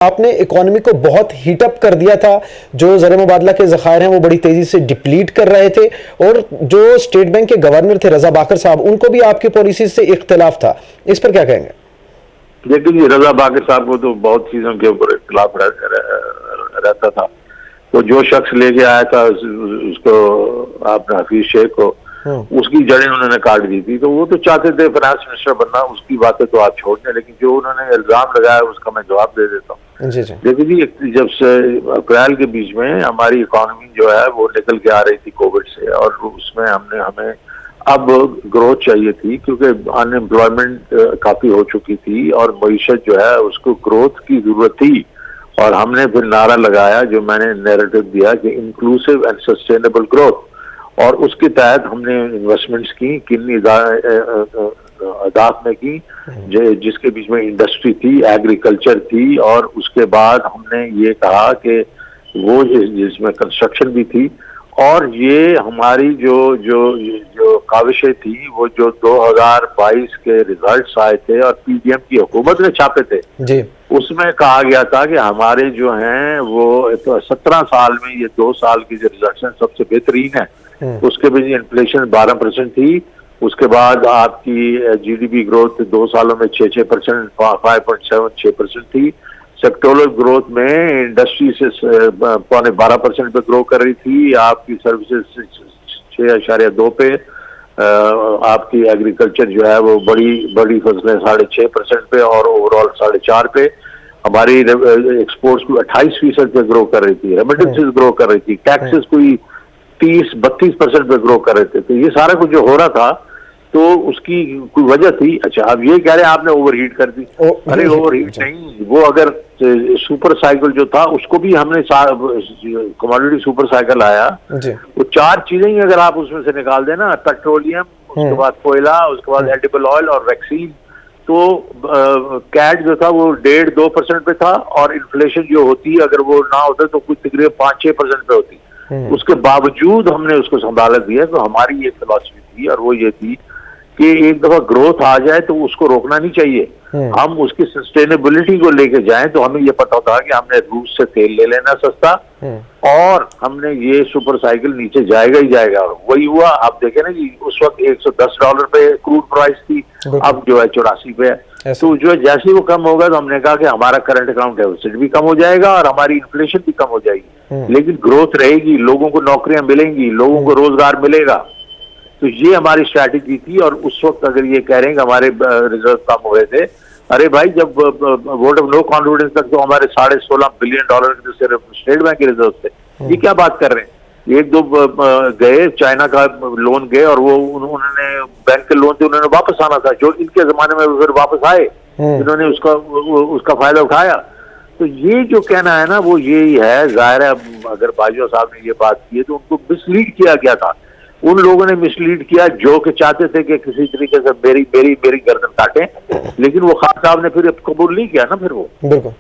आपने इकोनॉमी को बहुत हीटअप कर दिया था। जो ज़र मुबादला के ज़खायर हैं वो बड़ी तेजी से डिप्लीट कर रहे थे और जो स्टेट बैंक के गवर्नर थे रजा बाकर साहब, उनको भी आपकी पॉलिसी से इख्तिलाफ था। इस पर क्या कहेंगे? देखिए, रजा बाकर साहब को तो बहुत चीजों के ऊपर इख्तिलाफ रहता था। तो जो शख्स लेके आया था उसको, आपने हफीज शेख को, उसकी जड़ें उन्होंने काट दी थी। तो वो तो चाहते थे फाइनेंस मिनिस्टर बनना, उसकी बातें तो आप छोड़ दें, लेकिन जो उन्होंने इल्जाम लगाया उसका मैं जवाब दे देता हूँ। देखिए जी, जब से अप्रैल के बीच में हमारी इकोनॉमी जो है वो निकल के आ रही थी कोविड से, और उसमें हमें अब ग्रोथ चाहिए थी, क्योंकि अनएम्प्लॉयमेंट काफी हो चुकी थी और मईशत जो है उसको ग्रोथ की जरूरत थी। और हमने फिर नारा लगाया, जो मैंने नैरेटिव दिया कि इंक्लूसिव एंड सस्टेनेबल ग्रोथ, और उसके तहत हमने इन्वेस्टमेंट्स की किन अदात में की, जिसके बीच में इंडस्ट्री थी, एग्रीकल्चर थी, और उसके बाद हमने ये कहा कि वो जिसमें कंस्ट्रक्शन भी थी। और ये हमारी जो काविशें थी, वो जो 2022 के रिजल्ट्स आए थे और पीडीएम की हुकूमत ने छापे थे जी, उसमें कहा गया था कि हमारे जो हैं वो 17 साल में ये 2 साल की जो रिजल्ट है सबसे बेहतरीन है। उसके बीच इन्फ्लेशन 12% थी, उसके बाद आपकी जीडीपी ग्रोथ 2 सालों में 6% 5.76% थी। सेक्टोरल ग्रोथ में इंडस्ट्री से 12.25% पे ग्रो कर रही थी, आपकी सर्विसेज 6.2 पे, आपकी एग्रीकल्चर जो है वो बड़ी फसलें 6.5% पे, और ओवरऑल 4.5 पे। हमारी एक्सपोर्ट्स को 28% पे ग्रो कर रही थी, रेमिटेंसेस ग्रो कर रही थी, टैक्सेस कोई 30-32% पे ग्रो कर रहे थे। तो ये सारा कुछ जो हो रहा था, तो उसकी कोई वजह थी। अच्छा, अब ये कह रहे हैं आपने ओवरहीट कर दी। अरे ओवरहीट नहीं, वो अगर सुपर साइकिल जो था उसको भी हमने, कमोडिटी सुपर साइकिल आया, वो 4 चीजें ही अगर आप उसमें से निकाल देना, पेट्रोलियम, उसके बाद कोयला, उसके बाद एडिबल ऑयल और वैक्सीन, तो कैट जो था वो 1.5-2% पे था, और इन्फ्लेशन जो होती अगर वो ना होता तो कुछ तकरीबन 5-6% पे होती। उसके बावजूद हमने उसको संभाला दिया। तो हमारी ये फिलॉसफी थी, और वो ये थी कि एक दफा ग्रोथ आ जाए तो उसको रोकना नहीं चाहिए। हम उसकी सस्टेनेबिलिटी को लेके जाएं। तो हमें ये पता था कि हमने रूस से तेल ले लेना सस्ता, और हमने ये सुपर साइकिल नीचे जाएगा ही जाएगा। वही हुआ। आप देखें ना जी, उस वक्त $110 पे क्रूड प्राइस थी, अब जो है 84 पे है। तो जो है जैसे वो कम होगा, तो हमने कहा कि हमारा करंट अकाउंट डेफिसिट भी कम हो जाएगा और हमारी इन्फ्लेशन भी कम हो जाएगी, लेकिन ग्रोथ रहेगी, लोगों को नौकरियां मिलेंगी, लोगों को रोजगार मिलेगा। तो ये हमारी स्ट्रैटेजी थी। और उस वक्त अगर ये कह रहे हैं कि हमारे रिजर्व कम हुए थे, अरे भाई, जब वोट ऑफ नो कॉन्फिडेंस तक तो हमारे $16.5 बिलियन के सिर्फ स्टेट बैंक के रिजर्व थे। ये क्या बात कर रहे हैं? 1-2 गए, चाइना का लोन गए, और वो उन्होंने बैंक के लोन थे, उन्होंने वापस आना था, जो इनके जमाने में फिर वापस आए, इन्होंने उसका फायदा उठाया। तो ये जो कहना है ना, वो यही है। जाहिर है, अगर बाजवा साहब ने ये बात की है तो उनको मिसलीड किया गया था। उन लोगों ने मिसलीड किया जो कि चाहते थे कि किसी तरीके से मेरी गर्दन काटें, लेकिन वो खान साहब ने फिर कबूल नहीं किया ना फिर वो। बिल्कुल।